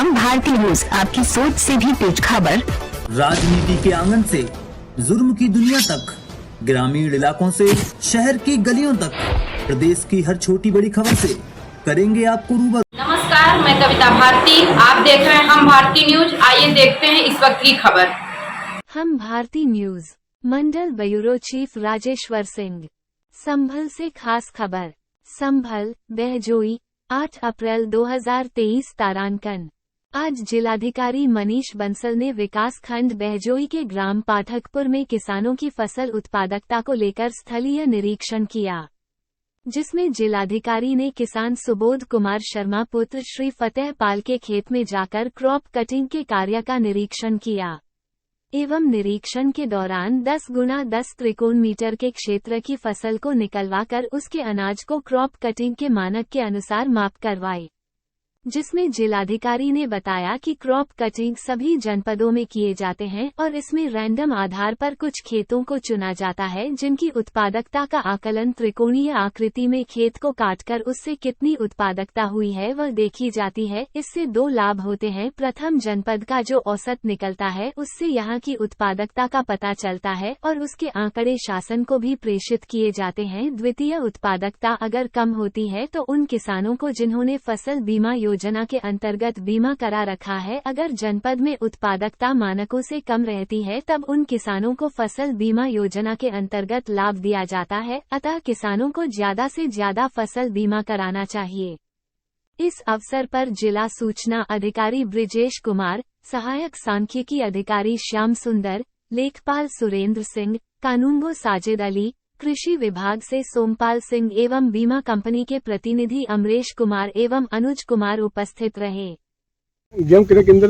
हम भारतीय न्यूज, आपकी सोच से भी तेज खबर। राजनीति के आंगन से जुर्म की दुनिया तक, ग्रामीण इलाकों से शहर की गलियों तक, प्रदेश की हर छोटी बड़ी खबर से करेंगे आपको रूबरू। नमस्कार, मैं कविता भारती, आप देख रहे हैं हम भारती न्यूज। आइए देखते हैं इस वक्त की खबर। हम भारती न्यूज। मंडल ब्यूरो चीफ राजेश्वर सिंह। संभल से खास खबर। संभल, बहजोई, 8 अप्रैल 2023 तारांकन। आज जिलाधिकारी मनीष बंसल ने विकास खंड बहजोई के ग्राम पाठकपुर में किसानों की फसल उत्पादकता को लेकर स्थलीय निरीक्षण किया, जिसमें जिलाधिकारी ने किसान सुबोध कुमार शर्मा पुत्र श्री फतेह पाल के खेत में जाकर क्रॉप कटिंग के कार्य का निरीक्षण किया एवं निरीक्षण के दौरान 10 गुना 10 त्रिकोण मीटर के क्षेत्र की फसल को निकलवाकर उसके अनाज को क्रॉप कटिंग के मानक के अनुसार माप करवाए, जिसमें जिलाधिकारी ने बताया कि क्रॉप कटिंग सभी जनपदों में किए जाते हैं और इसमें रैंडम आधार पर कुछ खेतों को चुना जाता है जिनकी उत्पादकता का आकलन त्रिकोणीय आकृति में खेत को काटकर उससे कितनी उत्पादकता हुई है वह देखी जाती है। इससे 2 लाभ होते हैं। प्रथम, जनपद का जो औसत निकलता है उससे यहाँ की उत्पादकता का पता चलता है और उसके आंकड़े शासन को भी प्रेषित किए जाते हैं। द्वितीय, उत्पादकता अगर कम होती है तो उन किसानों को जिन्होंने फसल बीमा योजना के अंतर्गत बीमा करा रखा है, अगर जनपद में उत्पादकता मानकों से कम रहती है तब उन किसानों को फसल बीमा योजना के अंतर्गत लाभ दिया जाता है। अतः किसानों को ज्यादा से ज्यादा फसल बीमा कराना चाहिए। इस अवसर पर जिला सूचना अधिकारी ब्रिजेश कुमार, सहायक सांख्यिकी अधिकारी श्याम सुंदर, लेखपाल सुरेंद्र सिंह, कानूनगो साजिद अली, कृषि विभाग से सोमपाल सिंह एवं बीमा कंपनी के प्रतिनिधि अमरेश कुमार एवं अनुज कुमार उपस्थित रहे। गेहूं क्रय केंद्र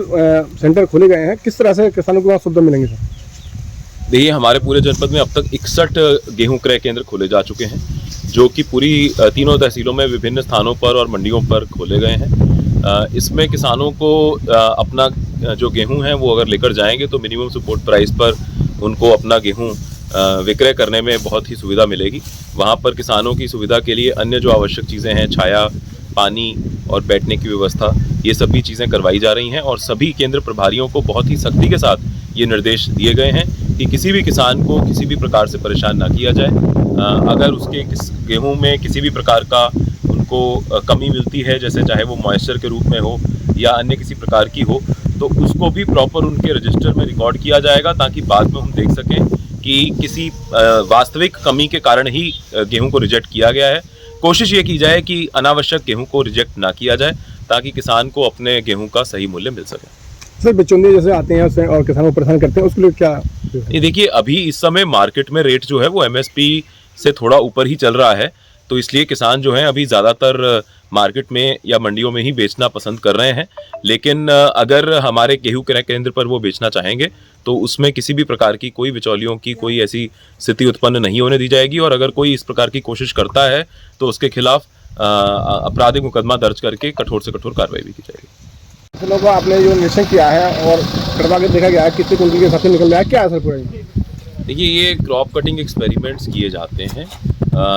सेंटर खोले गए हैं, किस तरह से किसानों को वहाँ सुविधा मिलेंगे सर? देखिए, हमारे पूरे जनपद में अब तक 61 गेहूं क्रय केंद्र खोले जा चुके हैं, जो कि पूरी 3 तहसीलों में विभिन्न स्थानों पर और मंडियों पर खोले गए हैं। इसमें किसानों को अपना जो गेहूं है वो अगर लेकर जाएंगे तो मिनिमम सपोर्ट प्राइस पर उनको अपना गेहूं विक्रय करने में बहुत ही सुविधा मिलेगी। वहाँ पर किसानों की सुविधा के लिए अन्य जो आवश्यक चीज़ें हैं, छाया, पानी और बैठने की व्यवस्था, ये सभी चीज़ें करवाई जा रही हैं और सभी केंद्र प्रभारियों को बहुत ही सख्ती के साथ ये निर्देश दिए गए हैं कि किसी भी किसान को किसी भी प्रकार से परेशान ना किया जाए। अगर उसके गेहूँ में किसी भी प्रकार का उनको कमी मिलती है, जैसे चाहे वो मॉइस्चर के रूप में हो या अन्य किसी प्रकार की हो, तो उसको भी प्रॉपर उनके रजिस्टर में रिकॉर्ड किया जाएगा, ताकि बाद में हम देख सकें कि किसी वास्तविक कमी के कारण ही गेहूं को रिजेक्ट किया गया है। कोशिश ये की जाए कि अनावश्यक गेहूं को रिजेक्ट ना किया जाए, ताकि किसान को अपने गेहूं का सही मूल्य मिल सके। सर, बिचौलिए जैसे आते हैं और किसानों को परेशान करते हैं, उसके लिए क्या? ये देखिए, अभी इस समय मार्केट में रेट जो है वो MSP से थोड़ा ऊपर ही चल रहा है, तो इसलिए किसान जो हैं अभी ज़्यादातर मार्केट में या मंडियों में ही बेचना पसंद कर रहे हैं। लेकिन अगर हमारे गेहूं क्रय केंद्र पर वो बेचना चाहेंगे तो उसमें किसी भी प्रकार की कोई बिचौलियों की कोई ऐसी स्थिति उत्पन्न नहीं होने दी जाएगी, और अगर कोई इस प्रकार की कोशिश करता है तो उसके खिलाफ आपराधिक मुकदमा दर्ज करके कठोर से कठोर कार्रवाई भी की जाएगी। फसलों को आपने जो निरीक्षण किया है और कटवा के देखा गया है, कितने कुंटल के फसल निकल रहा है, क्या असर पड़ेगा? देखिए, ये क्रॉप कटिंग एक्सपेरिमेंट्स किए जाते हैं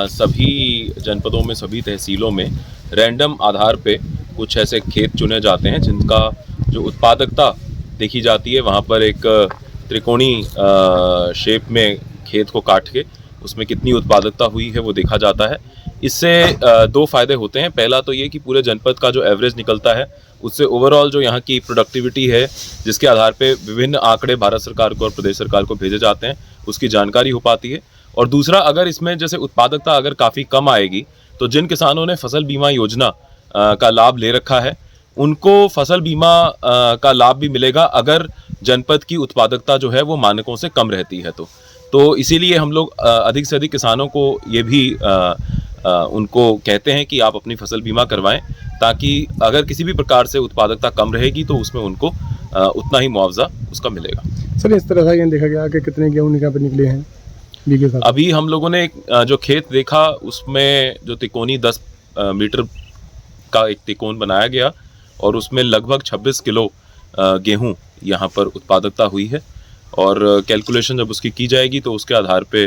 सभी जनपदों में, सभी तहसीलों में रैंडम आधार पे कुछ ऐसे खेत चुने जाते हैं जिनका जो उत्पादकता देखी जाती है, वहाँ पर एक त्रिकोणी शेप में खेत को काट के उसमें कितनी उत्पादकता हुई है वो देखा जाता है। इससे 2 फायदे होते हैं। पहला तो ये कि पूरे जनपद का जो एवरेज निकलता है उससे ओवरऑल जो यहाँ की प्रोडक्टिविटी है, जिसके आधार पे विभिन्न आंकड़े भारत सरकार को और प्रदेश सरकार को भेजे जाते हैं, उसकी जानकारी हो पाती है। और दूसरा, अगर इसमें जैसे उत्पादकता अगर काफ़ी कम आएगी तो जिन किसानों ने फसल बीमा योजना का लाभ ले रखा है उनको फसल बीमा का लाभ भी मिलेगा अगर जनपद की उत्पादकता जो है वो मानकों से कम रहती है। तो इसीलिए हम लोग अधिक से अधिक किसानों को ये भी उनको कहते हैं कि आप अपनी फसल बीमा करवाएं, ताकि अगर किसी भी प्रकार से उत्पादकता कम रहेगी तो उसमें उनको उतना ही मुआवजा उसका मिलेगा। सर, इस तरह से ये देखा गया कि कितने गेहूं निकले हैं बीघे का? अभी हम लोगों ने जो खेत देखा उसमें जो तिकोनी 10 मीटर का एक तिकोन बनाया गया और उसमें लगभग 26 किलो गेहूं यहाँ पर उत्पादकता हुई है, और कैलकुलेशन जब उसकी की जाएगी तो उसके आधार पे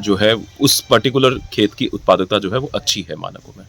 जो है उस पर्टिकुलर खेत की उत्पादकता जो है वो अच्छी है मानकों में।